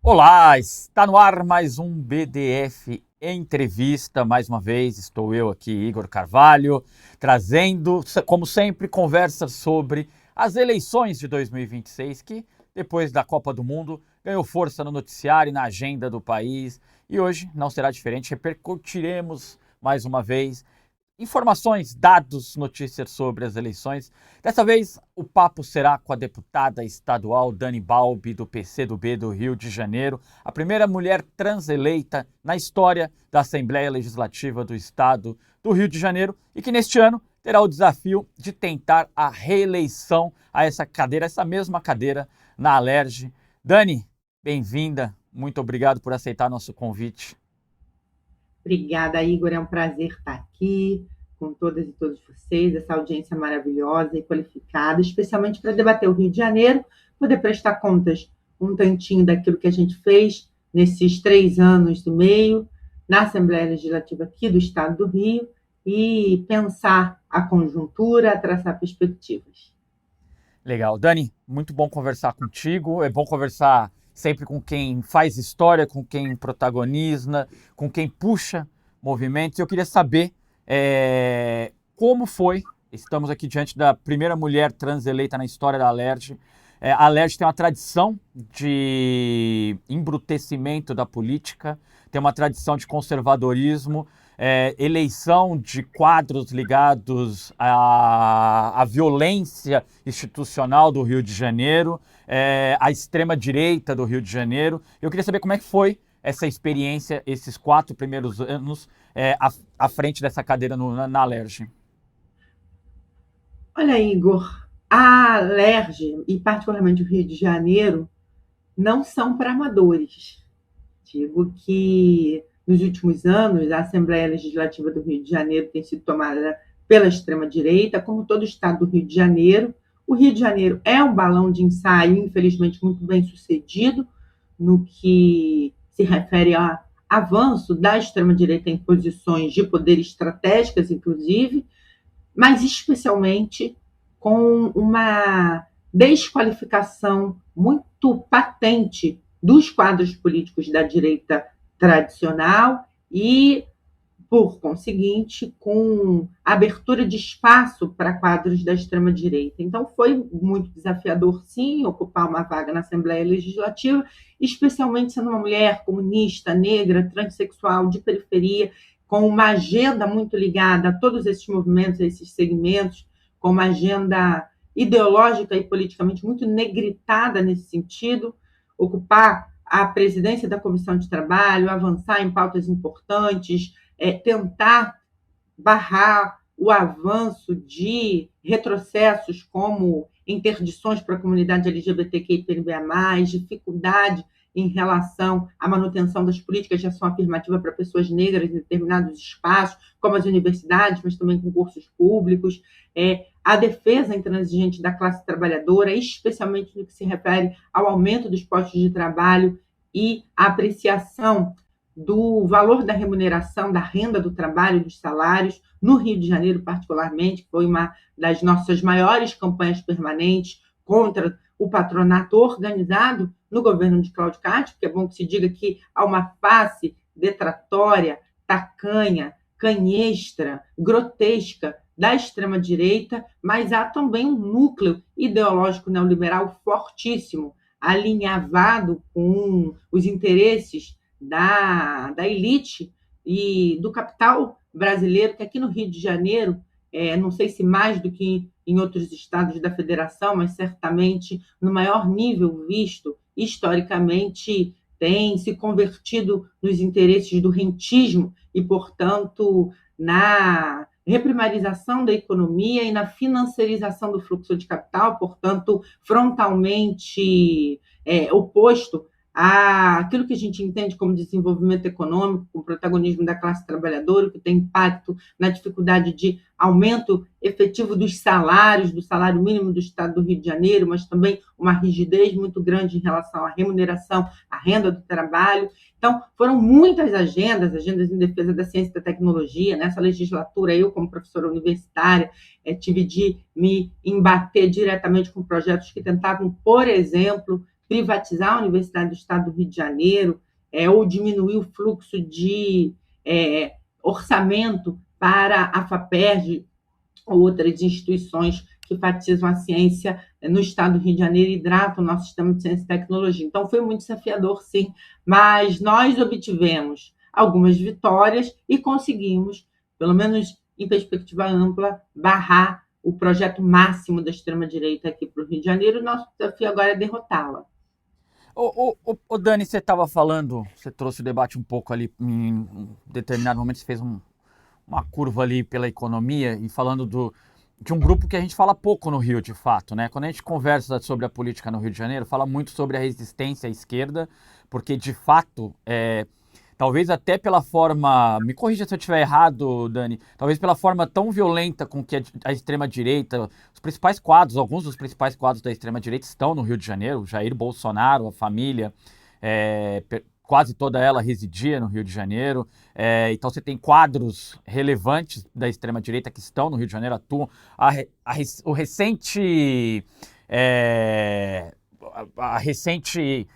Olá, está no ar mais um BDF Entrevista. Mais uma vez estou eu aqui, Igor Carvalho, trazendo, como sempre, conversas sobre as eleições de 2026, que depois da Copa do Mundo ganhou força no noticiário e na agenda do país. E hoje não será diferente, repercutiremos mais uma vez informações, dados, notícias sobre as eleições. Dessa vez, o papo será com a deputada estadual Dani Balbi, do PCdoB do Rio de Janeiro, a primeira mulher trans eleita na história da Assembleia Legislativa do Estado do Rio de Janeiro e que neste ano terá o desafio de tentar a reeleição a essa cadeira, essa mesma cadeira na Alerj. Dani, bem-vinda, muito obrigado por aceitar nosso convite. Obrigada, Igor. É um prazer estar aqui com todas e todos vocês, essa audiência maravilhosa e qualificada, especialmente para debater o Rio de Janeiro, poder prestar contas um tantinho daquilo que a gente fez nesses 3 anos e meio na Assembleia Legislativa aqui do Estado do Rio e pensar a conjuntura, traçar perspectivas. Legal. Dani, muito bom conversar contigo. É bom conversar sempre com quem faz história, com quem protagoniza, com quem puxa movimentos. Eu queria saber como foi. Estamos aqui diante da primeira mulher trans eleita na história da Alerj. A Alerj tem uma tradição de embrutecimento da política, tem uma tradição de conservadorismo, eleição de quadros ligados à violência institucional do Rio de Janeiro, à extrema-direita do Rio de Janeiro. Eu queria saber como é que foi essa experiência, esses 4 primeiros anos à frente dessa cadeira na Alerj. Olha, Igor, a Alerj, e particularmente o Rio de Janeiro, não são para amadores. Digo que nos últimos anos a Assembleia Legislativa do Rio de Janeiro tem sido tomada pela extrema-direita, como todo o estado do Rio de Janeiro. O Rio de Janeiro é um balão de ensaio, infelizmente, muito bem sucedido no que se refere a avanço da extrema-direita em posições de poder estratégicas, inclusive, mas especialmente com uma desqualificação muito patente dos quadros políticos da direita tradicional e, por conseguinte, com abertura de espaço para quadros da extrema-direita. Então, foi muito desafiador, sim, ocupar uma vaga na Assembleia Legislativa, especialmente sendo uma mulher comunista, negra, transexual, de periferia, com uma agenda muito ligada a todos esses movimentos, a esses segmentos, com uma agenda ideológica e politicamente muito negritada nesse sentido, ocupar a presidência da Comissão de Trabalho, avançar em pautas importantes, tentar barrar o avanço de retrocessos como interdições para a comunidade LGBTQIA+, dificuldade em relação à manutenção das políticas de ação afirmativa para pessoas negras em determinados espaços, como as universidades, mas também concursos públicos, a defesa intransigente da classe trabalhadora, especialmente no que se refere ao aumento dos postos de trabalho e a apreciação do valor da remuneração, da renda do trabalho, dos salários, no Rio de Janeiro particularmente, que foi uma das nossas maiores campanhas permanentes contra o patronato organizado no governo de Cláudio Castro, porque é bom que se diga que há uma face detratória, tacanha, canhestra, grotesca da extrema-direita, mas há também um núcleo ideológico neoliberal fortíssimo, alinhavado com os interesses da elite e do capital brasileiro, que aqui no Rio de Janeiro, não sei se mais do que em outros estados da federação, mas certamente no maior nível visto historicamente, tem se convertido nos interesses do rentismo e, portanto, na reprimarização da economia e na financiarização do fluxo de capital, portanto, frontalmente oposto àquilo que a gente entende como desenvolvimento econômico, com o protagonismo da classe trabalhadora, que tem impacto na dificuldade de aumento efetivo dos salários, do salário mínimo do Estado do Rio de Janeiro, mas também uma rigidez muito grande em relação à remuneração, à renda do trabalho. Então, foram muitas agendas em defesa da ciência e da tecnologia. Nessa legislatura, eu, como professora universitária, tive de me embater diretamente com projetos que tentavam, por exemplo, privatizar a Universidade do Estado do Rio de Janeiro, ou diminuir o fluxo de orçamento para a FAPERJ ou outras instituições que enfatizam a ciência no Estado do Rio de Janeiro e hidratam o nosso sistema de ciência e tecnologia. Então, foi muito desafiador, sim, mas nós obtivemos algumas vitórias e conseguimos, pelo menos em perspectiva ampla, barrar o projeto máximo da extrema-direita aqui para o Rio de Janeiro. O nosso desafio agora é derrotá-la. Ô, Dani, você estava falando, você trouxe o debate um pouco ali, em um determinado momento você fez uma curva ali pela economia e falando de um grupo que a gente fala pouco no Rio, de fato, né? Quando a gente conversa sobre a política no Rio de Janeiro, fala muito sobre a resistência à esquerda, porque de fato, talvez até pela forma, me corrija se eu estiver errado, Dani, talvez pela forma tão violenta com que a extrema-direita, os principais quadros, alguns dos principais quadros da extrema-direita estão no Rio de Janeiro, Jair Bolsonaro, a família, quase toda ela residia no Rio de Janeiro, então você tem quadros relevantes da extrema-direita que estão no Rio de Janeiro, atuam. O recente, a recente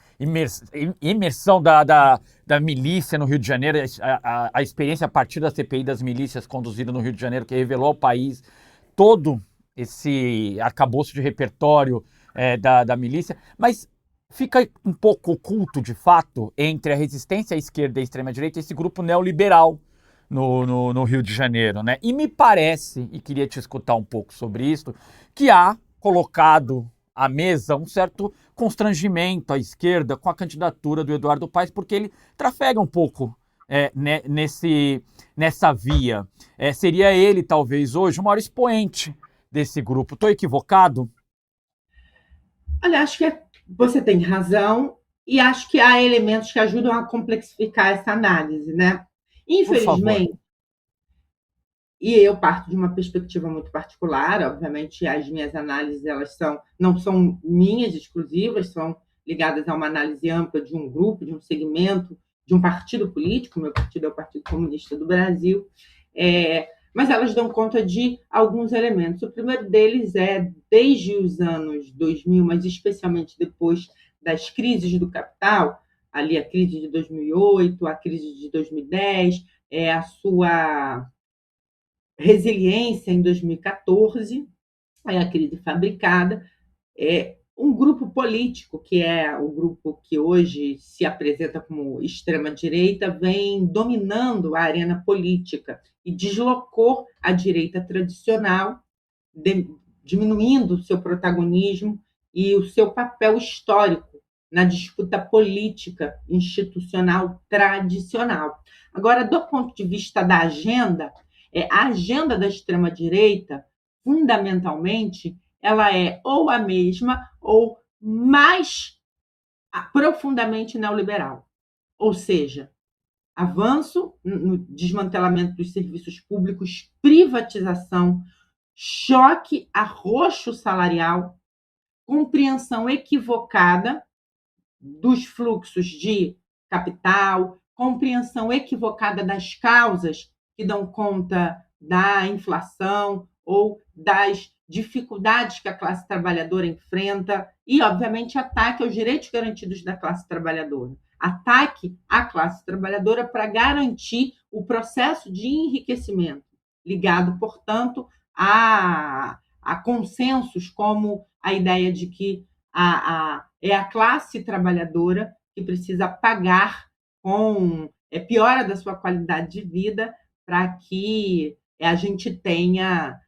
imersão da milícia no Rio de Janeiro, a experiência a partir da CPI das milícias conduzida no Rio de Janeiro, que revelou ao país todo esse arcabouço de repertório da milícia, mas fica um pouco oculto, de fato, entre a resistência à esquerda e à extrema-direita, esse grupo neoliberal no Rio de Janeiro, né? E me parece, e queria te escutar um pouco sobre isso, que há colocado à mesa um certo constrangimento à esquerda com a candidatura do Eduardo Paes, porque ele trafega um pouco nessa via. Seria ele, talvez, hoje, o maior expoente desse grupo. Estou equivocado? Olha, acho que você tem razão e acho que há elementos que ajudam a complexificar essa análise, né? Por favor. Infelizmente, e eu parto de uma perspectiva muito particular, obviamente as minhas análises não são minhas exclusivas, são ligadas a uma análise ampla de um grupo, de um segmento, de um partido político. Meu partido é o Partido Comunista do Brasil, mas elas dão conta de alguns elementos. O primeiro deles é, desde os anos 2000, mas especialmente depois das crises do capital, ali a crise de 2008, a crise de 2010, a sua resiliência em 2014, a crise fabricada, um grupo político, que é o grupo que hoje se apresenta como extrema-direita, vem dominando a arena política e deslocou a direita tradicional, diminuindo o seu protagonismo e o seu papel histórico na disputa política institucional tradicional. Agora, do ponto de vista da agenda, a agenda da extrema-direita, fundamentalmente, ela é ou a mesma ou mais profundamente neoliberal. Ou seja, avanço no desmantelamento dos serviços públicos, privatização, choque, arroxo salarial, compreensão equivocada dos fluxos de capital, compreensão equivocada das causas que dão conta da inflação ou das dificuldades que a classe trabalhadora enfrenta e, obviamente, ataque aos direitos garantidos da classe trabalhadora. Ataque à classe trabalhadora para garantir o processo de enriquecimento, ligado, portanto, a consensos como a ideia de que é a classe trabalhadora que precisa pagar com piora da sua qualidade de vida para que a gente tenha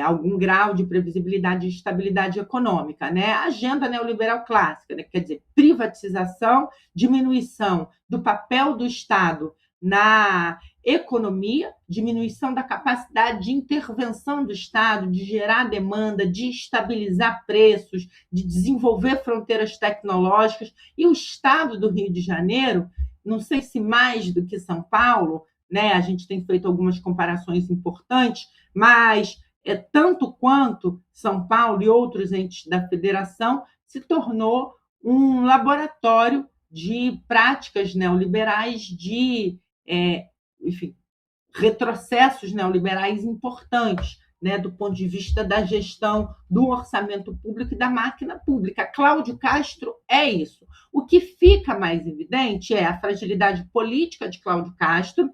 algum grau de previsibilidade e estabilidade econômica, né? A agenda neoliberal clássica, né? Quer dizer, privatização, diminuição do papel do Estado na economia, diminuição da capacidade de intervenção do Estado, de gerar demanda, de estabilizar preços, de desenvolver fronteiras tecnológicas. E o Estado do Rio de Janeiro, não sei se mais do que São Paulo, né? A gente tem feito algumas comparações importantes, mas tanto quanto São Paulo e outros entes da federação, se tornou um laboratório de práticas neoliberais, de retrocessos neoliberais importantes né, do ponto de vista da gestão do orçamento público e da máquina pública. Cláudio Castro é isso. O que fica mais evidente é a fragilidade política de Cláudio Castro,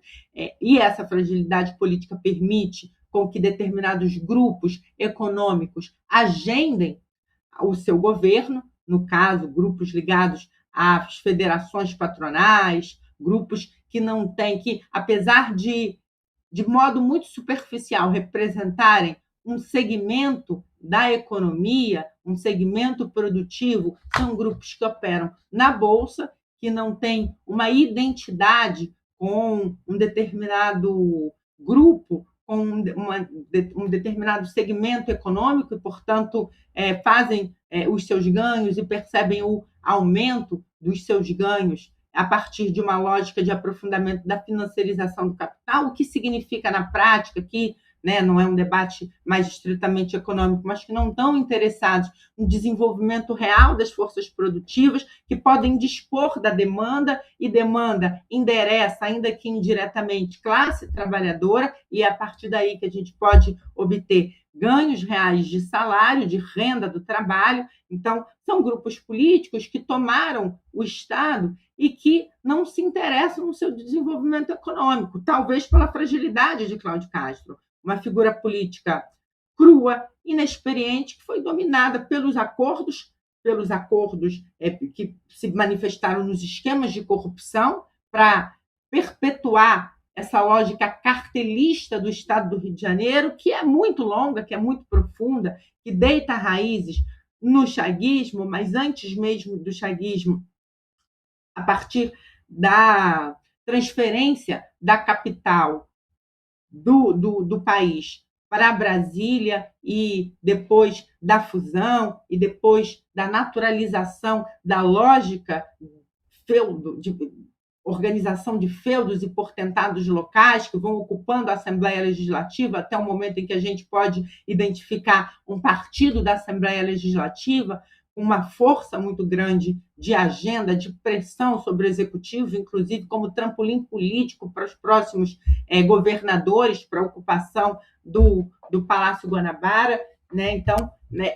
e essa fragilidade política permite com que determinados grupos econômicos agendem o seu governo, no caso, grupos ligados às federações patronais, grupos que não têm, que, apesar de modo muito superficial, representarem um segmento da economia, um segmento produtivo, são grupos que operam na Bolsa, que não têm uma identidade com um determinado grupo, com um determinado segmento econômico e, portanto, fazem os seus ganhos e percebem o aumento dos seus ganhos a partir de uma lógica de aprofundamento da financiarização do capital, o que significa na prática que, né, não é um debate mais estritamente econômico, mas que não estão interessados no desenvolvimento real das forças produtivas, que podem dispor da demanda, e demanda endereça, ainda que indiretamente, classe trabalhadora, e é a partir daí que a gente pode obter ganhos reais de salário, de renda do trabalho. Então, são grupos políticos que tomaram o Estado e que não se interessam no seu desenvolvimento econômico, talvez pela fragilidade de Cláudio Castro, uma figura política crua, inexperiente, que foi dominada pelos acordos que se manifestaram nos esquemas de corrupção para perpetuar essa lógica cartelista do Estado do Rio de Janeiro, que é muito longa, que é muito profunda, que deita raízes no chaguismo, mas antes mesmo do chaguismo, a partir da transferência da capital do país para Brasília, e depois da fusão, e depois da naturalização da lógica de organização de feudos e portentados locais que vão ocupando a Assembleia Legislativa até o momento em que a gente pode identificar um partido da Assembleia Legislativa com uma força muito grande de agenda, de pressão sobre o Executivo, inclusive como trampolim político para os próximos governadores, para a ocupação do Palácio Guanabara, né? Então, né,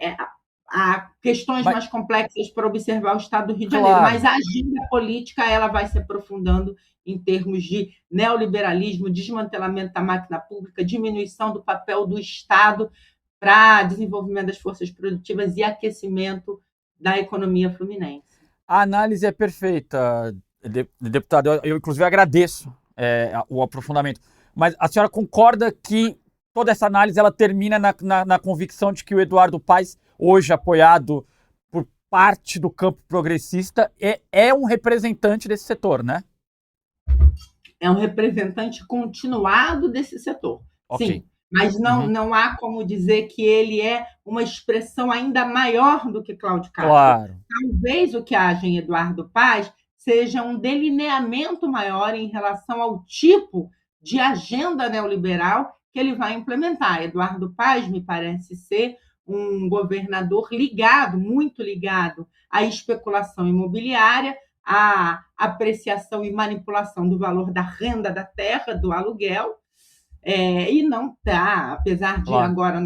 há questões mais complexas para observar o Estado do Rio de Janeiro, mas a agenda política ela vai se aprofundando em termos de neoliberalismo, desmantelamento da máquina pública, diminuição do papel do Estado para desenvolvimento das forças produtivas e aquecimento da economia fluminense. A análise é perfeita, deputado. Eu inclusive, agradeço o aprofundamento. Mas a senhora concorda que toda essa análise ela termina na convicção de que o Eduardo Paes, hoje apoiado por parte do campo progressista, é um representante desse setor, né? É um representante continuado desse setor, okay. Sim. Mas não há como dizer que ele é uma expressão ainda maior do que Cláudio Castro. Claro. Talvez o que haja em Eduardo Paes seja um delineamento maior em relação ao tipo de agenda neoliberal que ele vai implementar. Eduardo Paes me parece ser um governador ligado, muito ligado à especulação imobiliária, à apreciação e manipulação do valor da renda da terra, do aluguel, e não está, apesar de agora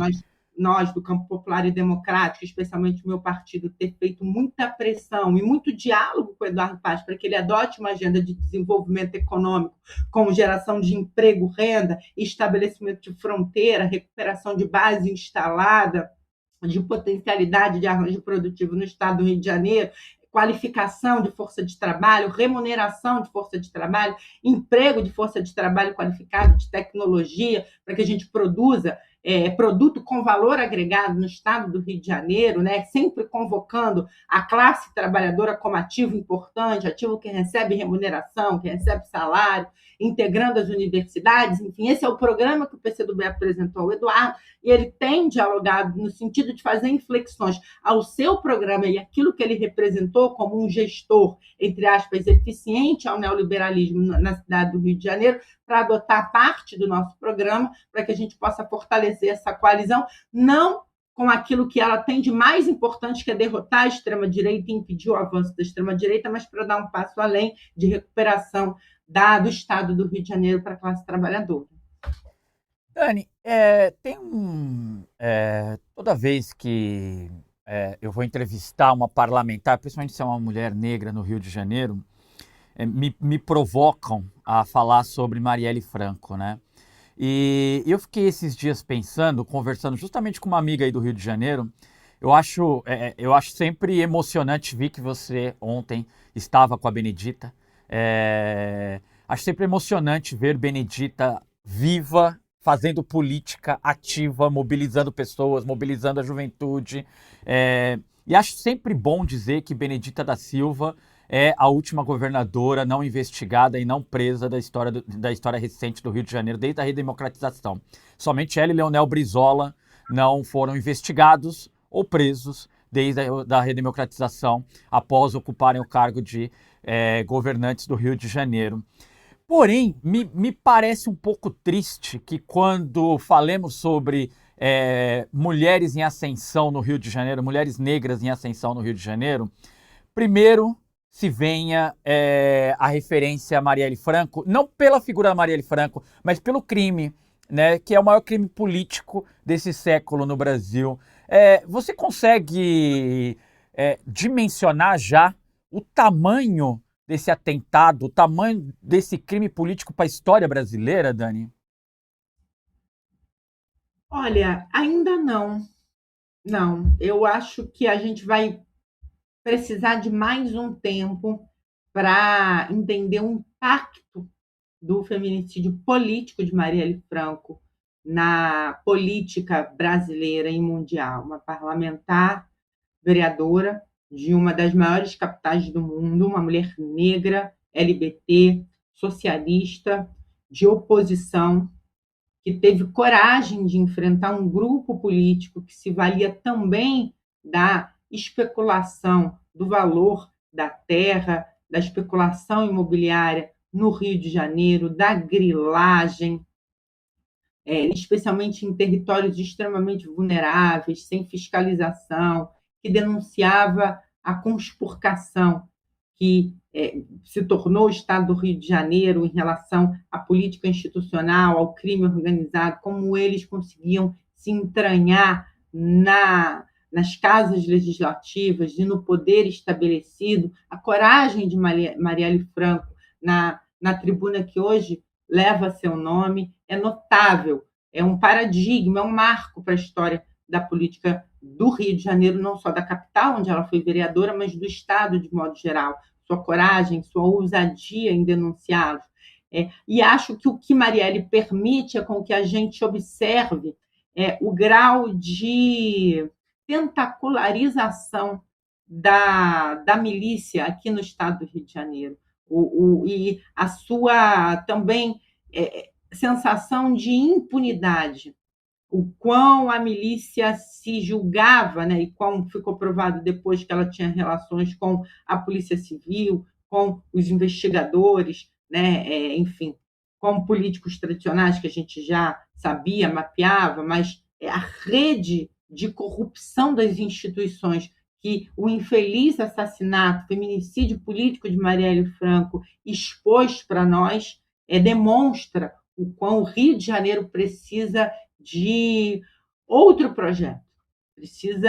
nós do campo popular e democrático, especialmente o meu partido, ter feito muita pressão e muito diálogo com o Eduardo Paes para que ele adote uma agenda de desenvolvimento econômico com geração de emprego, renda, estabelecimento de fronteira, recuperação de base instalada, de potencialidade de arranjo produtivo no Estado do Rio de Janeiro, qualificação de força de trabalho, remuneração de força de trabalho, emprego de força de trabalho qualificado, de tecnologia, para que a gente produza produto com valor agregado no Estado do Rio de Janeiro, né? Sempre convocando a classe trabalhadora como ativo importante, ativo que recebe remuneração, que recebe salário, integrando as universidades, enfim, esse é o programa que o PCdoB apresentou ao Eduardo, e ele tem dialogado no sentido de fazer inflexões ao seu programa e aquilo que ele representou como um gestor, entre aspas, eficiente ao neoliberalismo na cidade do Rio de Janeiro, para adotar parte do nosso programa, para que a gente possa fortalecer essa coalizão, não com aquilo que ela tem de mais importante, que é derrotar a extrema-direita e impedir o avanço da extrema-direita, mas para dar um passo além de recuperação do Estado do Rio de Janeiro para a classe trabalhadora. Dani, toda vez que eu vou entrevistar uma parlamentar, principalmente se é uma mulher negra no Rio de Janeiro, me provocam a falar sobre Marielle Franco, né? E eu fiquei esses dias pensando, conversando justamente com uma amiga aí do Rio de Janeiro. Eu acho sempre emocionante ver que você ontem estava com a Benedita. Acho sempre emocionante ver Benedita viva, fazendo política ativa, mobilizando pessoas, mobilizando a juventude. E acho sempre bom dizer que Benedita da Silva é a última governadora não investigada e não presa da história recente do Rio de Janeiro, desde a redemocratização. Somente ela e Leonel Brizola não foram investigados ou presos desde a redemocratização, após ocuparem o cargo de governantes do Rio de Janeiro. Porém, me parece um pouco triste que quando falemos sobre mulheres em ascensão no Rio de Janeiro, mulheres negras em ascensão no Rio de Janeiro, primeiro se venha a referência a Marielle Franco, não pela figura da Marielle Franco, mas pelo crime, né, que é o maior crime político desse século no Brasil. Você consegue dimensionar já o tamanho desse atentado, o tamanho desse crime político para a história brasileira, Dani? Olha, ainda não. Não, eu acho que a gente vai precisar de mais um tempo para entender o impacto do feminicídio político de Marielle Franco na política brasileira e mundial. Uma parlamentar, vereadora de uma das maiores capitais do mundo, uma mulher negra, LGBT, socialista, de oposição, que teve coragem de enfrentar um grupo político que se valia também da especulação do valor da terra, da especulação imobiliária no Rio de Janeiro, da grilagem, especialmente em territórios extremamente vulneráveis, sem fiscalização, que denunciava a conspurcação que se tornou o Estado do Rio de Janeiro em relação à política institucional, ao crime organizado, como eles conseguiam se entranhar nas casas legislativas e no poder estabelecido. A coragem de Marielle Franco na tribuna que hoje leva seu nome é notável, é um paradigma, é um marco para a história da política do Rio de Janeiro, não só da capital, onde ela foi vereadora, mas do Estado de modo geral. Sua coragem, sua ousadia em denunciá-los. E acho que o que Marielle permite é com que a gente observe o grau de tentacularização da milícia aqui no Estado do Rio de Janeiro. E a sua também sensação de impunidade, o quão a milícia se julgava, né, e como ficou provado depois que ela tinha relações com a Polícia Civil, com os investigadores, né, enfim, com políticos tradicionais que a gente já sabia, mapeava, mas a rede de corrupção das instituições que o infeliz assassinato, feminicídio político de Marielle Franco expôs para nós, demonstra o quão o Rio de Janeiro precisa de outro projeto, precisa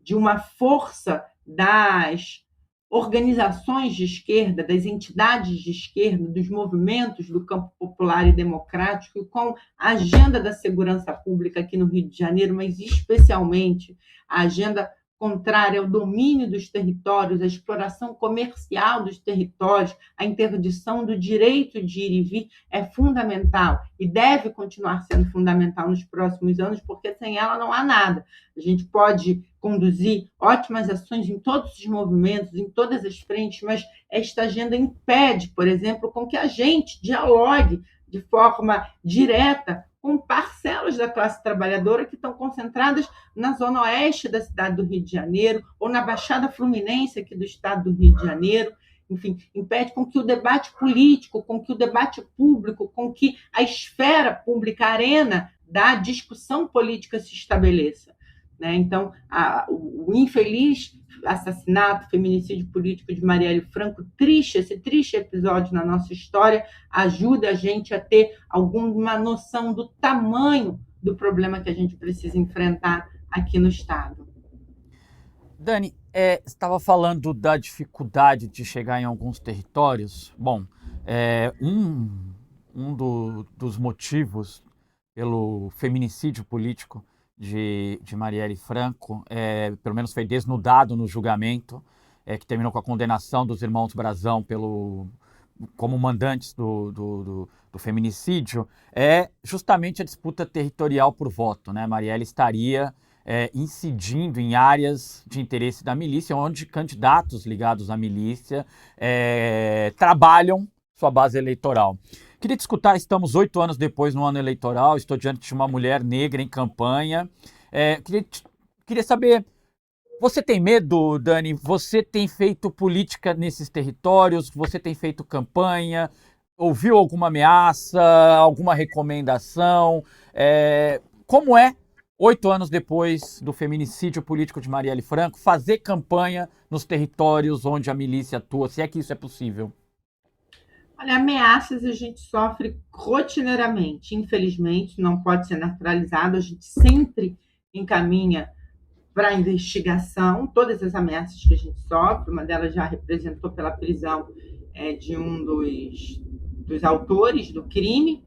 de uma força das organizações de esquerda, das entidades de esquerda, dos movimentos do campo popular e democrático, com a agenda da segurança pública aqui no Rio de Janeiro, mas especialmente a agenda contrária ao domínio dos territórios, à exploração comercial dos territórios, à interdição do direito de ir e vir, é fundamental e deve continuar sendo fundamental nos próximos anos, porque sem ela não há nada. A gente pode conduzir ótimas ações em todos os movimentos, em todas as frentes, mas esta agenda impede, por exemplo, com que a gente dialogue de forma direta com parcelas da classe trabalhadora que estão concentradas na zona oeste da cidade do Rio de Janeiro ou na Baixada Fluminense aqui do estado do Rio de Janeiro. Enfim, impede com que o debate político, com que o debate público, com que a esfera pública, a arena da discussão política se estabeleça. né? Então, o infeliz assassinato, feminicídio político de Marielle Franco, esse triste episódio na nossa história, ajuda a gente a ter alguma noção do tamanho do problema que a gente precisa enfrentar aqui no Estado. Dani, você estava falando da dificuldade de chegar em alguns territórios. Bom, dos motivos pelo feminicídio político de Marielle Franco, pelo menos foi desnudado no julgamento, que terminou com a condenação dos irmãos Brazão como mandantes do feminicídio, é justamente a disputa territorial por voto, né? Marielle estaria incidindo em áreas de interesse da milícia, onde candidatos ligados à milícia trabalham sua base eleitoral. Queria te escutar, estamos 8 anos depois no ano eleitoral, estou diante de uma mulher negra em campanha. Queria saber, você tem medo, Dani? Você tem feito política nesses territórios? Você tem feito campanha? Ouviu alguma ameaça, alguma recomendação? Como é, 8 anos depois do feminicídio político de Marielle Franco, fazer campanha nos territórios onde a milícia atua, se é que isso é possível? Olha, ameaças a gente sofre rotineiramente, infelizmente, não pode ser naturalizado, a gente sempre encaminha para investigação todas as ameaças que a gente sofre, uma delas já representou pela prisão de um dos autores do crime.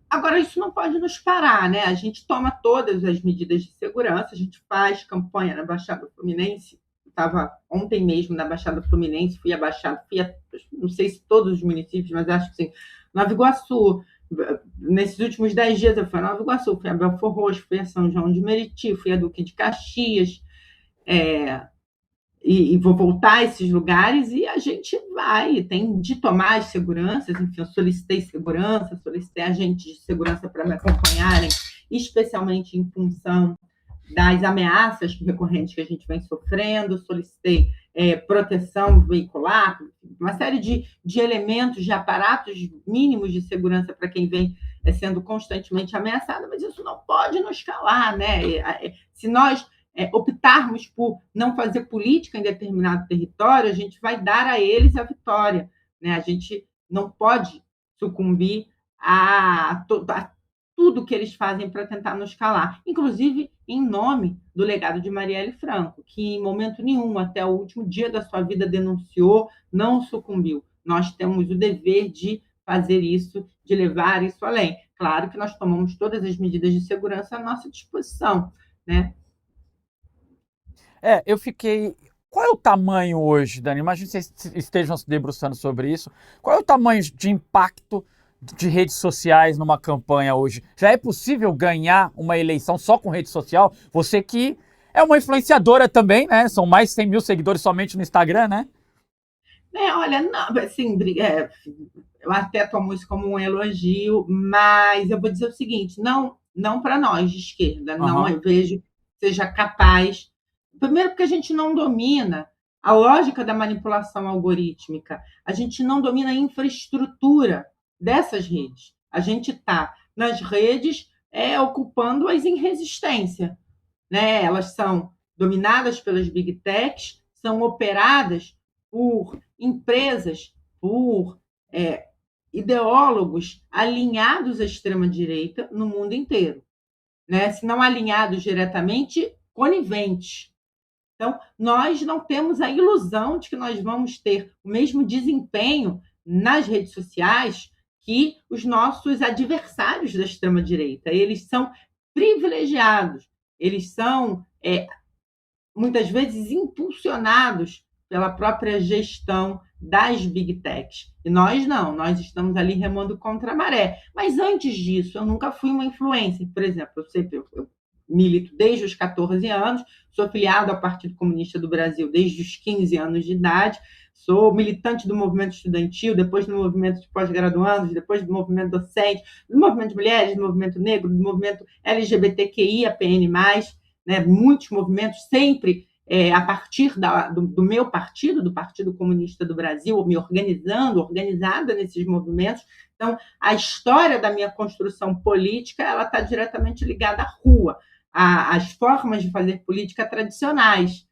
Agora, isso não pode nos parar, né? A gente toma todas as medidas de segurança, a gente faz campanha na Baixada Fluminense. Estava ontem mesmo na Baixada Fluminense, não sei se todos os municípios, mas acho que sim, Nova Iguaçu. Nesses últimos 10 dias eu fui a Nova Iguaçu, fui a Belfor Roxo, fui a São João de Meriti, fui a Duque de Caxias, e vou voltar a esses lugares e a gente tem de tomar as seguranças, enfim, eu solicitei segurança, solicitei agentes de segurança para me acompanharem, especialmente em função das ameaças recorrentes que a gente vem sofrendo, solicitei proteção veicular, uma série de elementos, de aparatos mínimos de segurança para quem vem sendo constantemente ameaçado, mas isso não pode nos calar, né? Se nós optarmos por não fazer política em determinado território, a gente vai dar a eles a vitória, né? A gente não pode sucumbir a tudo que eles fazem para tentar nos calar, inclusive em nome do legado de Marielle Franco, que em momento nenhum, até o último dia da sua vida, denunciou, não sucumbiu. Nós temos o dever de fazer isso, de levar isso além. Claro que nós tomamos todas as medidas de segurança à nossa disposição, né? Eu fiquei... Qual é o tamanho hoje, Dani? Imagino que vocês estejam se debruçando sobre isso. Qual é o tamanho de impacto de redes sociais numa campanha hoje? Já é possível ganhar uma eleição só com rede social? Você que é uma influenciadora também, né? São mais de 100 mil seguidores somente no Instagram, né? Olha, não, assim, eu até tomo isso como um elogio, mas eu vou dizer o seguinte, não para nós de esquerda, não eu vejo que seja capaz. Primeiro porque a gente não domina a lógica da manipulação algorítmica, a gente não domina a infraestrutura dessas redes. A gente está nas redes ocupando-as em resistência, né? Elas são dominadas pelas big techs, são operadas por empresas, por ideólogos alinhados à extrema-direita no mundo inteiro, né? Se não alinhados diretamente, coniventes. Então, nós não temos a ilusão de que nós vamos ter o mesmo desempenho nas redes sociais que os nossos adversários da extrema-direita. Eles são privilegiados, eles são, muitas vezes, impulsionados pela própria gestão das big techs. E nós não, nós estamos ali remando contra a maré. Mas antes disso, eu nunca fui uma influencer. Por exemplo, eu milito desde os 14 anos, sou filiado ao Partido Comunista do Brasil desde os 15 anos de idade, sou militante do movimento estudantil, depois do movimento de pós-graduandos, depois do movimento docente, do movimento de mulheres, do movimento negro, do movimento LGBTQIAPN+, né, muitos movimentos, sempre a partir do meu partido, do Partido Comunista do Brasil, me organizada nesses movimentos. Então, a história da minha construção política ela está diretamente ligada à rua, as formas de fazer política tradicionais.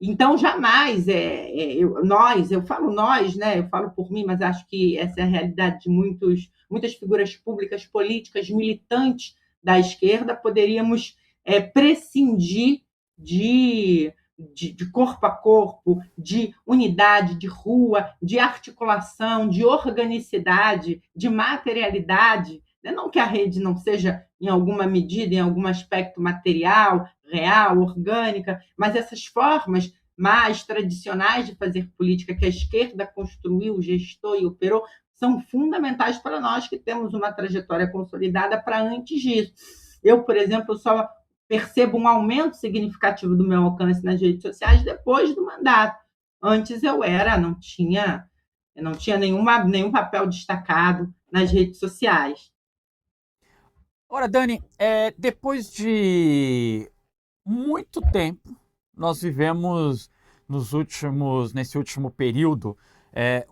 Então, jamais eu falo nós, né? Eu falo por mim, mas acho que essa é a realidade de muitas figuras públicas, políticas, militantes da esquerda, poderíamos prescindir de corpo a corpo, de unidade, de rua, de articulação, de organicidade, de materialidade. Não que a rede não seja, em alguma medida, em algum aspecto material, real, orgânica, mas essas formas mais tradicionais de fazer política que a esquerda construiu, gestou e operou, são fundamentais para nós que temos uma trajetória consolidada para antes disso. Eu, por exemplo, só percebo um aumento significativo do meu alcance nas redes sociais depois do mandato. Antes eu não tinha nenhum papel destacado nas redes sociais. Ora, Dani, depois de muito tempo, nós vivemos nesse último período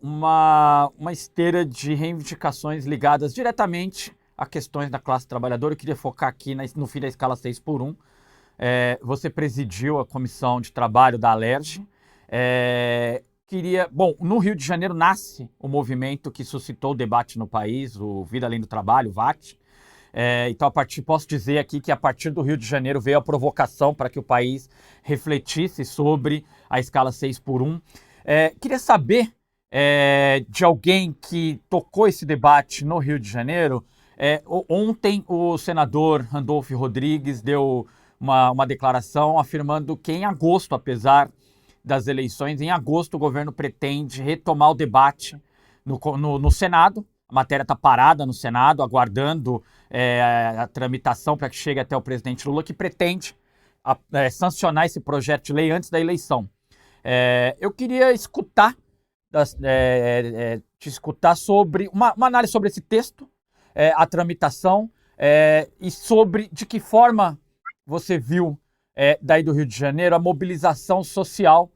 uma esteira de reivindicações ligadas diretamente a questões da classe trabalhadora. Eu queria focar aqui no fim da escala 6x1. Você presidiu a comissão de trabalho da Alerj. No Rio de Janeiro nasce o movimento que suscitou o debate no país, o Vida Além do Trabalho, o VAT. Então, posso dizer aqui que a partir do Rio de Janeiro veio a provocação para que o país refletisse sobre a escala 6x1. Queria saber de alguém que tocou esse debate no Rio de Janeiro. Ontem o senador Randolph Rodrigues deu uma declaração afirmando que em agosto, apesar das eleições, em agosto o governo pretende retomar o debate no Senado. A matéria está parada no Senado, aguardando a tramitação para que chegue até o presidente Lula, que pretende sancionar esse projeto de lei antes da eleição. Eu queria te escutar sobre uma análise sobre esse texto, a tramitação, e sobre de que forma você viu daí do Rio de Janeiro a mobilização social,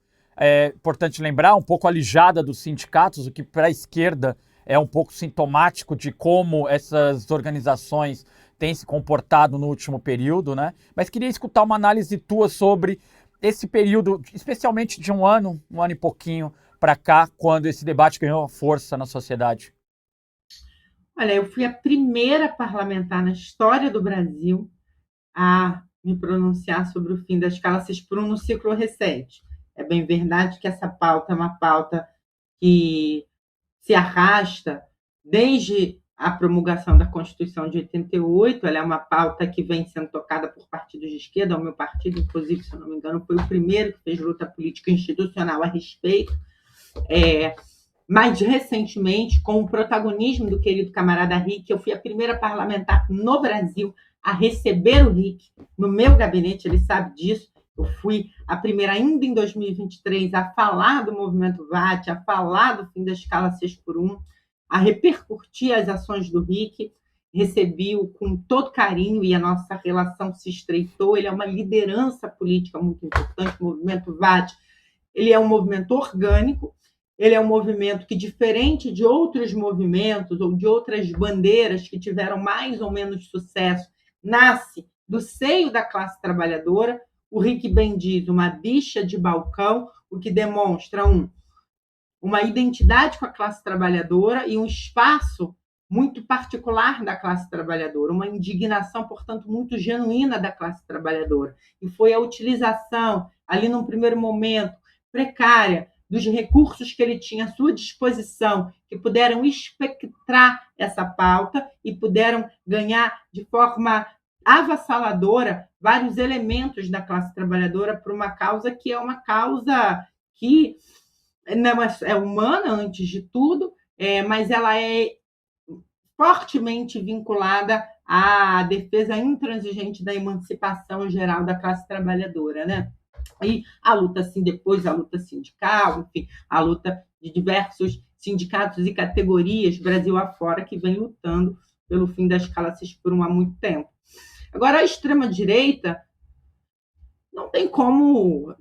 importante lembrar, um pouco alijada dos sindicatos, o que para a esquerda é um pouco sintomático de como essas organizações têm se comportado no último período, né? Mas queria escutar uma análise tua sobre esse período, especialmente de um ano e pouquinho para cá, quando esse debate ganhou força na sociedade. Olha, eu fui a primeira parlamentar na história do Brasil a me pronunciar sobre o fim da escala 6x1 no ciclo recente. É bem verdade que essa pauta é uma pauta que se arrasta desde a promulgação da Constituição de 88, ela é uma pauta que vem sendo tocada por partidos de esquerda, o meu partido, inclusive, se eu não me engano, foi o primeiro que fez luta política institucional a respeito. Mais recentemente, com o protagonismo do querido camarada Rick, eu fui a primeira parlamentar no Brasil a receber o Rick no meu gabinete, ele sabe disso. Eu fui a primeira, ainda em 2023, a falar do movimento VAT, a falar do fim da escala 6x1, a repercutir as ações do Rick. Recebi-o com todo carinho e a nossa relação se estreitou. Ele é uma liderança política muito importante, o movimento VAT. Ele é um movimento orgânico, ele é um movimento que, diferente de outros movimentos ou de outras bandeiras que tiveram mais ou menos sucesso, nasce do seio da classe trabalhadora. O Rick bem diz, uma bicha de balcão, o que demonstra uma identidade com a classe trabalhadora e um espaço muito particular da classe trabalhadora, uma indignação, portanto, muito genuína da classe trabalhadora. E foi a utilização, ali num primeiro momento, precária, dos recursos que ele tinha à sua disposição, que puderam espectrar essa pauta e puderam ganhar de forma avassaladora vários elementos da classe trabalhadora para uma causa que é uma causa que não é humana, antes de tudo, mas ela é fortemente vinculada à defesa intransigente da emancipação geral da classe trabalhadora, né? E a luta, assim, depois a luta sindical, enfim, a luta de diversos sindicatos e categorias Brasil afora que vem lutando pelo fim da escala 6x1 há muito tempo. Agora, a extrema-direita não tem como...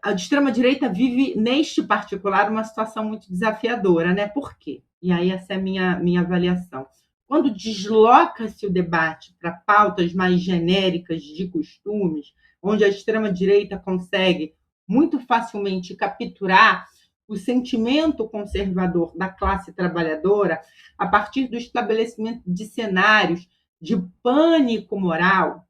A extrema-direita vive, neste particular, uma situação muito desafiadora, né? Por quê? E aí essa é a minha avaliação. quando desloca-se o debate para pautas mais genéricas de costumes, onde a extrema-direita consegue muito facilmente capturar o sentimento conservador da classe trabalhadora a partir do estabelecimento de cenários de pânico moral,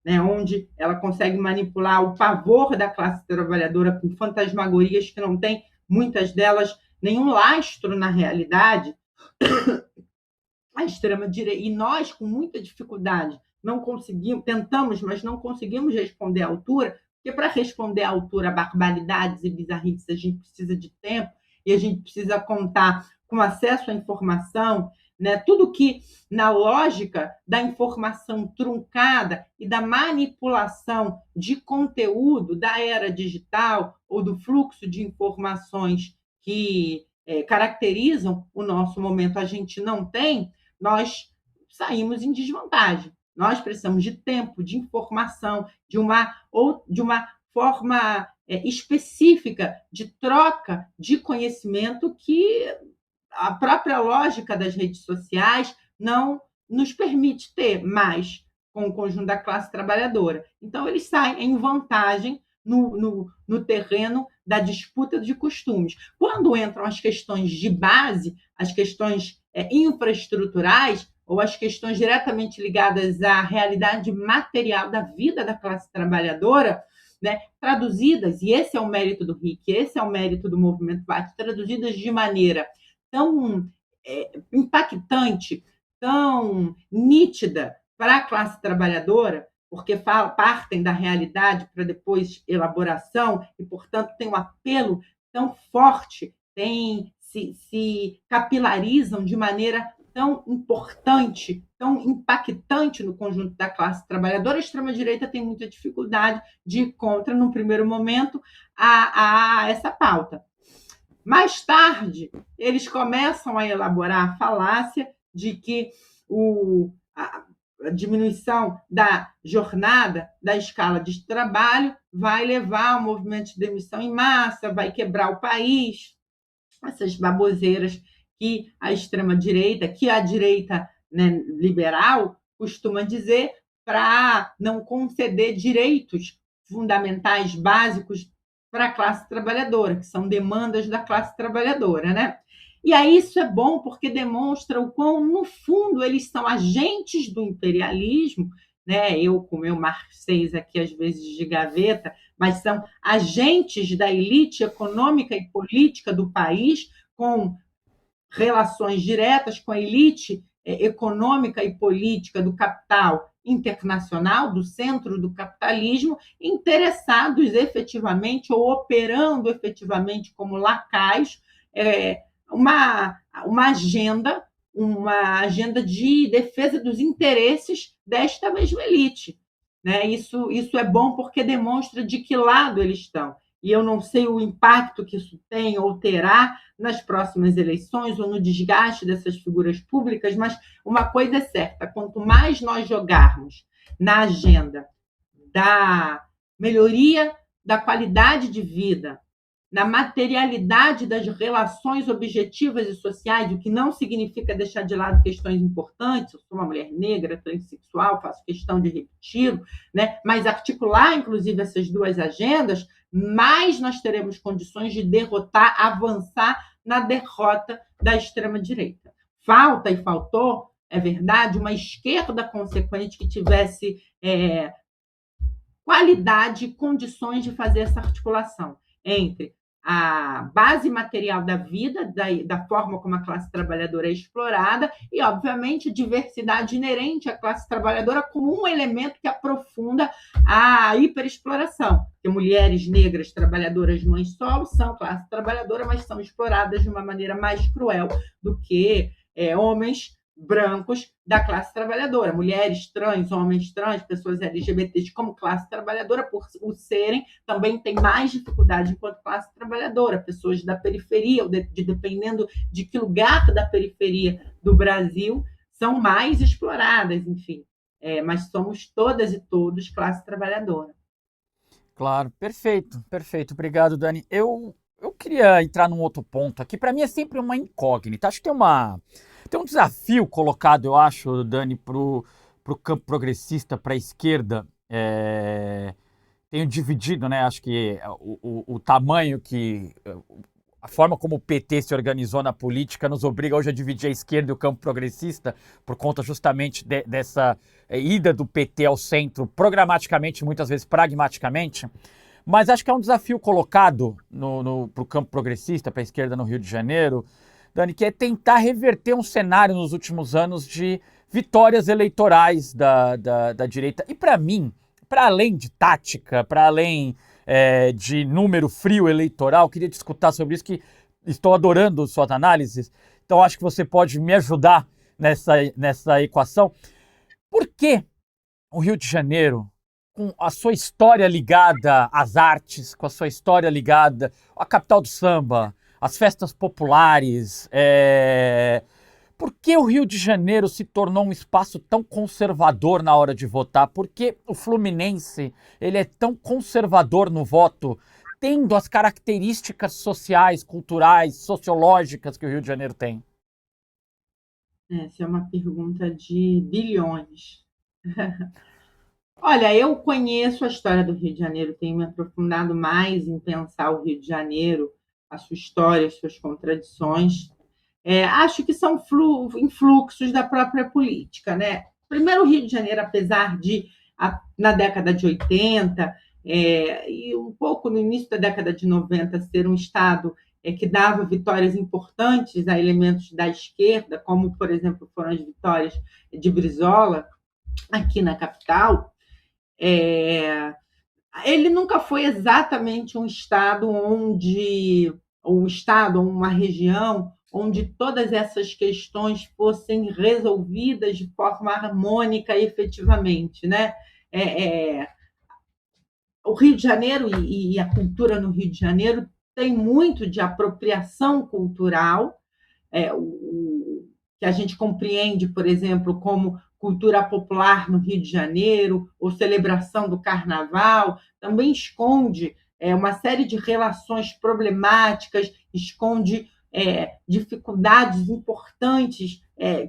né, onde ela consegue manipular o pavor da classe trabalhadora com fantasmagorias que não têm, muitas delas, nenhum lastro na realidade. A extrema-direita, e nós, com muita dificuldade, não conseguimos, tentamos, mas não conseguimos responder à altura, porque para responder à altura a barbaridades e bizarrices a gente precisa de tempo e a gente precisa contar com acesso à informação, né? Tudo que, na lógica da informação truncada e da manipulação de conteúdo da era digital ou do fluxo de informações que caracterizam o nosso momento, a gente não tem, nós saímos em desvantagem. Nós precisamos de tempo, de informação, de uma forma específica de troca de conhecimento que a própria lógica das redes sociais não nos permite ter mais com o conjunto da classe trabalhadora. Então, eles saem em vantagem no terreno da disputa de costumes. Quando entram as questões de base, as questões infraestruturais, ou as questões diretamente ligadas à realidade material da vida da classe trabalhadora, né, traduzidas, e esse é o mérito do RIC, esse é o mérito do movimento VAT, traduzidas de maneira tão impactante, tão nítida para a classe trabalhadora, porque partem da realidade para depois elaboração e, portanto, tem um apelo tão forte, se capilarizam de maneira tão importante, tão impactante no conjunto da classe trabalhadora. A extrema-direita tem muita dificuldade de ir contra, num primeiro momento, a essa pauta. Mais tarde, eles começam a elaborar a falácia de que a diminuição da jornada, da escala de trabalho, vai levar ao movimento de demissão em massa, vai quebrar o país. Essas baboseiras que a extrema-direita, que a direita, né, liberal costuma dizer, para não conceder direitos fundamentais básicos para a classe trabalhadora, que são demandas da classe trabalhadora, né? E aí isso é bom porque demonstra o quão, no fundo, eles são agentes do imperialismo, né? Eu, com o meu marxês aqui, às vezes de gaveta, mas são agentes da elite econômica e política do país, com relações diretas com a elite econômica e política do capital internacional, do centro do capitalismo, interessados efetivamente ou operando efetivamente como lacaios, uma agenda de defesa dos interesses desta mesma elite. Né? Isso é bom porque demonstra de que lado eles estão. E eu não sei o impacto que isso tem ou terá nas próximas eleições ou no desgaste dessas figuras públicas, mas uma coisa é certa, quanto mais nós jogarmos na agenda da melhoria da qualidade de vida, na materialidade das relações objetivas e sociais, o que não significa deixar de lado questões importantes, eu sou uma mulher negra, transexual, faço questão de repetir, né? Mas articular, inclusive, essas duas agendas, mais nós teremos condições de derrotar, avançar na derrota da extrema-direita. Faltou, é verdade, uma esquerda consequente que tivesse qualidade e condições de fazer essa articulação entre a base material da vida, da forma como a classe trabalhadora é explorada e, obviamente, diversidade inerente à classe trabalhadora como um elemento que aprofunda a hiperexploração. Porque mulheres negras, trabalhadoras, mães solo, são classe trabalhadora, mas são exploradas de uma maneira mais cruel do que homens brancos da classe trabalhadora, mulheres trans, homens trans, pessoas LGBTs como classe trabalhadora, por o serem, também tem mais dificuldade enquanto classe trabalhadora, pessoas da periferia, dependendo de que lugar da periferia do Brasil, são mais exploradas, enfim, mas somos todas e todos classe trabalhadora. Claro, perfeito, obrigado, Dani. Eu queria entrar num outro ponto aqui, para mim é sempre uma incógnita, acho que tem uma Tem um desafio colocado, eu acho, Dani, para o campo progressista, para a esquerda. Tenho dividido, né? Acho que o tamanho que. A forma como o PT se organizou na política nos obriga hoje a dividir a esquerda e o campo progressista, por conta justamente dessa ida do PT ao centro, programaticamente, muitas vezes pragmaticamente. Mas acho que é um desafio colocado para o campo progressista, para a esquerda no Rio de Janeiro, Dani, que é tentar reverter um cenário nos últimos anos de vitórias eleitorais da direita. E para mim, para além de tática, para além de número frio eleitoral, queria te escutar sobre isso, que estou adorando suas análises, então acho que você pode me ajudar nessa equação. Por que o Rio de Janeiro, com a sua história ligada às artes, com a sua história ligada à capital do samba, às festas populares, por que o Rio de Janeiro se tornou um espaço tão conservador na hora de votar? Por que o fluminense ele é tão conservador no voto, tendo as características sociais, culturais, sociológicas que o Rio de Janeiro tem? Essa é uma pergunta de bilhões. Olha, eu conheço a história do Rio de Janeiro, tenho me aprofundado mais em pensar o Rio de Janeiro, a sua história, as suas contradições. Acho que são influxos da própria política, né? Primeiro, o Rio de Janeiro, apesar de, na década de 80, e um pouco no início da década de 90, ser um estado que dava vitórias importantes a elementos da esquerda, como, por exemplo, foram as vitórias de Brizola, aqui na capital, ele nunca foi exatamente um estado uma região onde todas essas questões fossem resolvidas de forma harmônica e efetivamente, né? O Rio de Janeiro e a cultura no Rio de Janeiro tem muito de apropriação cultural, que a gente compreende, por exemplo, como cultura popular no Rio de Janeiro, ou celebração do carnaval, também esconde uma série de relações problemáticas, esconde dificuldades importantes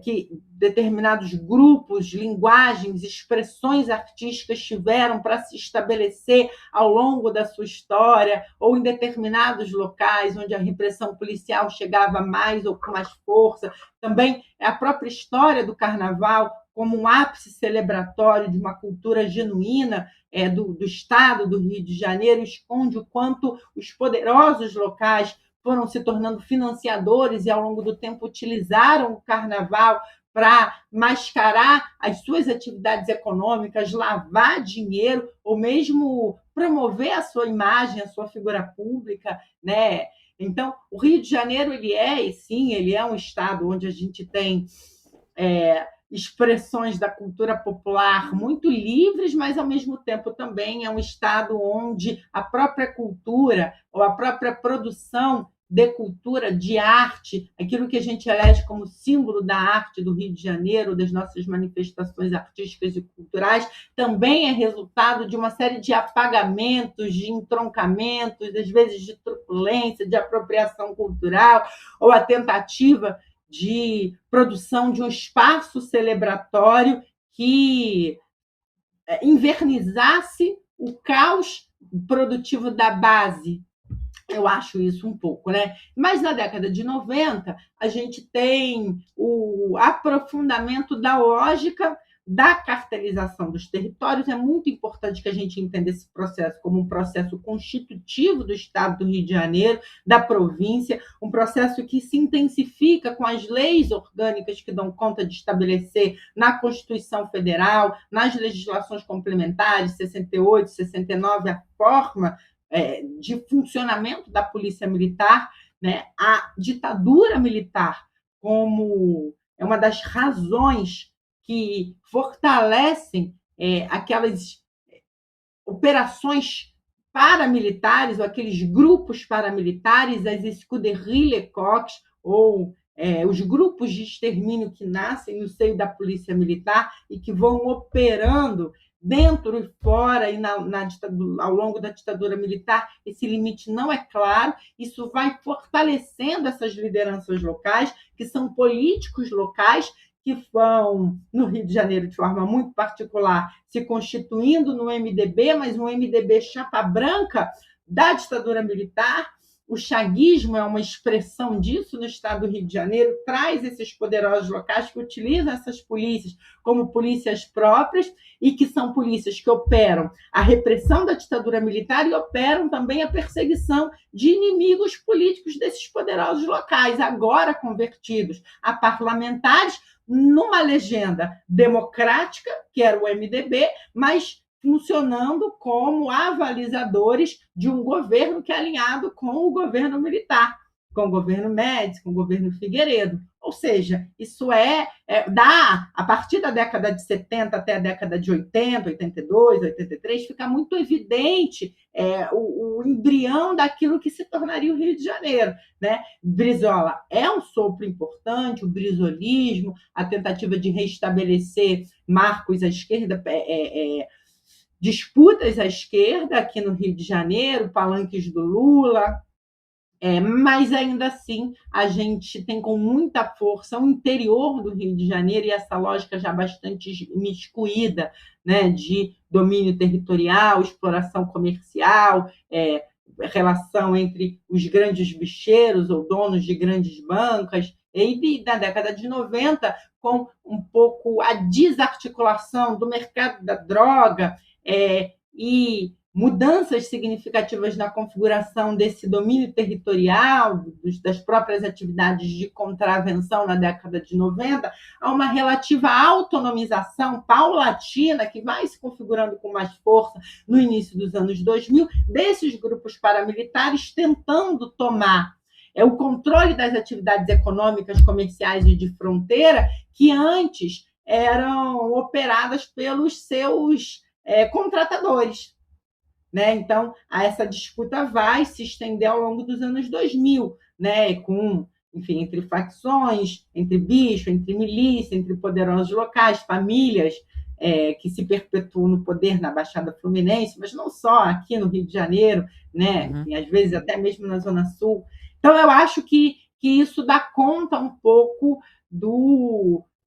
que determinados grupos, linguagens, expressões artísticas tiveram para se estabelecer ao longo da sua história, ou em determinados locais onde a repressão policial chegava mais ou com mais força. Também a própria história do carnaval como um ápice celebratório de uma cultura genuína do estado do Rio de Janeiro, esconde o quanto os poderosos locais foram se tornando financiadores e, ao longo do tempo, utilizaram o carnaval para mascarar as suas atividades econômicas, lavar dinheiro ou mesmo promover a sua imagem, a sua figura pública, né? Então, o Rio de Janeiro, ele é um estado onde a gente tem expressões da cultura popular muito livres, mas, ao mesmo tempo, também é um estado onde a própria cultura ou a própria produção de cultura, de arte, aquilo que a gente elege como símbolo da arte do Rio de Janeiro, das nossas manifestações artísticas e culturais, também é resultado de uma série de apagamentos, de entroncamentos, às vezes de truculência, de apropriação cultural, ou a tentativa de produção de um espaço celebratório que invernizasse o caos produtivo da base. Eu acho isso um pouco, né? Mas na década de 90, a gente tem o aprofundamento da lógica da cartelização dos territórios. É muito importante que a gente entenda esse processo como um processo constitutivo do Estado do Rio de Janeiro, da província, um processo que se intensifica com as leis orgânicas que dão conta de estabelecer na Constituição Federal, nas legislações complementares, 68, 69, a forma de funcionamento da polícia militar, né? A ditadura militar como uma das razões que fortalecem aquelas operações paramilitares, ou aqueles grupos paramilitares, as escuderie-Lecoq, ou os grupos de extermínio que nascem no seio da polícia militar e que vão operando dentro e fora, e ao longo da ditadura militar, esse limite não é claro. Isso vai fortalecendo essas lideranças locais, que são políticos locais, que vão, no Rio de Janeiro, de forma muito particular, se constituindo no MDB, mas um MDB chapa branca da ditadura militar. O chaguismo é uma expressão disso no estado do Rio de Janeiro, traz esses poderosos locais que utilizam essas polícias como polícias próprias e que são polícias que operam a repressão da ditadura militar e operam também a perseguição de inimigos políticos desses poderosos locais, agora convertidos a parlamentares numa legenda democrática, que era o MDB, mas funcionando como avalizadores de um governo que é alinhado com o governo militar, com o governo Médici, com o governo Figueiredo. Ou seja, isso a partir da década de 70 até a década de 80, 82, 83, fica muito evidente o embrião daquilo que se tornaria o Rio de Janeiro, né? Brizola é um sopro importante, o brizolismo, a tentativa de restabelecer marcos à esquerda, disputas à esquerda aqui no Rio de Janeiro, palanques do Lula, mas ainda assim a gente tem com muita força o interior do Rio de Janeiro e essa lógica já bastante imiscuída, né, de domínio territorial, exploração comercial, relação entre os grandes bicheiros ou donos de grandes bancas, e na década de 90, com um pouco a desarticulação do mercado da droga, e mudanças significativas na configuração desse domínio territorial, das próprias atividades de contravenção na década de 90, há uma relativa autonomização paulatina que vai se configurando com mais força no início dos anos 2000, desses grupos paramilitares tentando tomar o controle das atividades econômicas, comerciais e de fronteira que antes eram operadas pelos seus contratadores, né? Então, essa disputa vai se estender ao longo dos anos 2000, né? Enfim, entre facções, entre bicho, entre milícia, entre poderosos locais, famílias que se perpetuam no poder na Baixada Fluminense, mas não só aqui no Rio de Janeiro, né? Enfim, às vezes até mesmo na Zona Sul. Então, eu acho que isso dá conta um pouco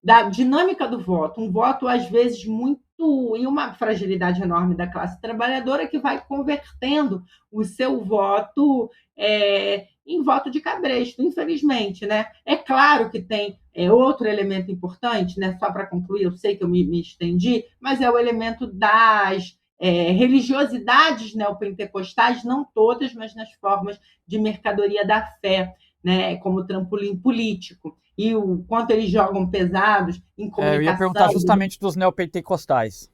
da dinâmica do voto, um voto, às vezes, muito e uma fragilidade enorme da classe trabalhadora que vai convertendo o seu voto em voto de cabresto, infelizmente, né? É claro que tem outro elemento importante, né? Só para concluir, eu sei que eu me estendi, mas é o elemento das religiosidades neopentecostais, não todas, mas nas formas de mercadoria da fé, né? Como trampolim político. E o quanto eles jogam pesados em comunicação. Eu ia perguntar justamente dos neopentecostais.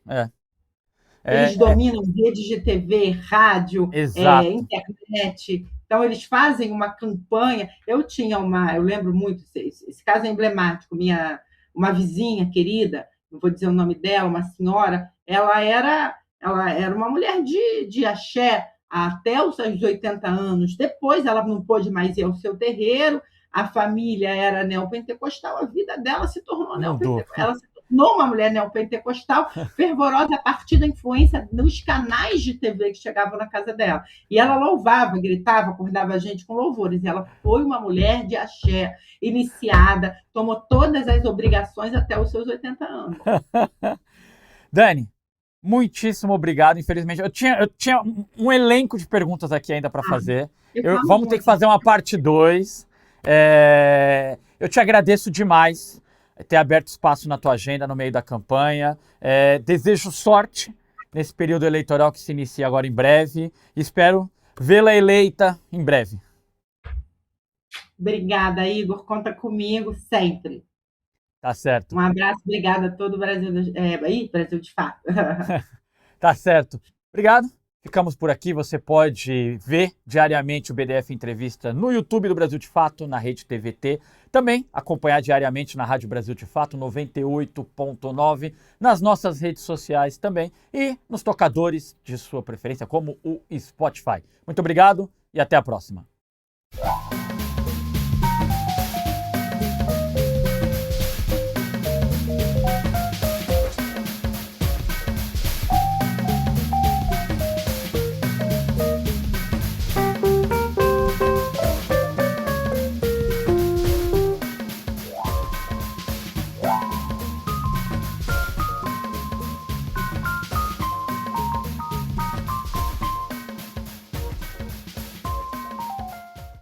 Eles dominam redes de TV, rádio, internet. Então, eles fazem uma campanha. Eu lembro muito, esse caso é emblemático, uma vizinha querida, não vou dizer o nome dela, uma senhora, ela era uma mulher de axé até os seus 80 anos. Depois, ela não pôde mais ir ao seu terreiro, a família era neopentecostal, a vida dela se tornou neopentecostal. Ela se tornou uma mulher neopentecostal, fervorosa a partir da influência dos canais de TV que chegavam na casa dela. E ela louvava, gritava, acordava a gente com louvores. E ela foi uma mulher de axé, iniciada, tomou todas as obrigações até os seus 80 anos. Dani, muitíssimo obrigado. Infelizmente, eu tinha um elenco de perguntas aqui ainda para fazer. Vamos ter que fazer uma parte 2. Eu te agradeço demais ter aberto espaço na tua agenda no meio da campanha. Desejo sorte nesse período eleitoral que se inicia agora em breve. Espero vê-la eleita em breve. Obrigada, Igor. Conta comigo sempre. Tá certo. Um abraço, obrigada a todo o Brasil. Brasil de fato. Tá certo. Obrigado. Ficamos por aqui. Você pode ver diariamente o BDF Entrevista no YouTube do Brasil de Fato, na Rede TVT. Também acompanhar diariamente na Rádio Brasil de Fato, 98.9, nas nossas redes sociais também e nos tocadores de sua preferência, como o Spotify. Muito obrigado e até a próxima.